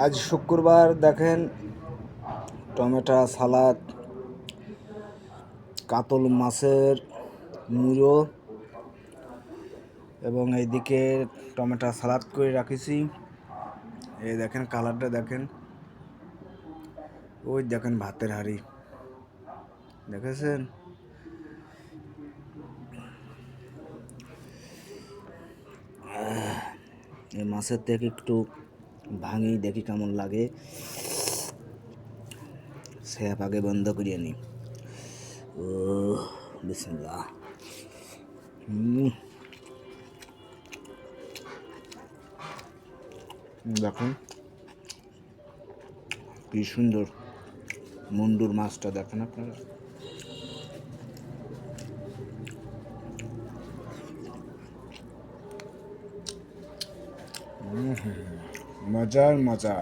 আজ শুক্রবার দেখেন টমেটো সালাদ, কাতল মাছের মুড়ো এবং এইদিকে টমেটো সালাদ করে রাখিছি। এই দেখেন কালারটা দেখেন, ওই দেখেন ভাতের হাঁড়ি দেখেছেন। এই মাছের থেকে একটু ভাঙি দেখি কেমন লাগে, স্যাপ আগে বন্ধ করিয়ে নি। ও বিসমিল্লাহ। দেখুন কি সুন্দর মুন্ডুর মাছটা দেখেন আপনারা। মজার মজা।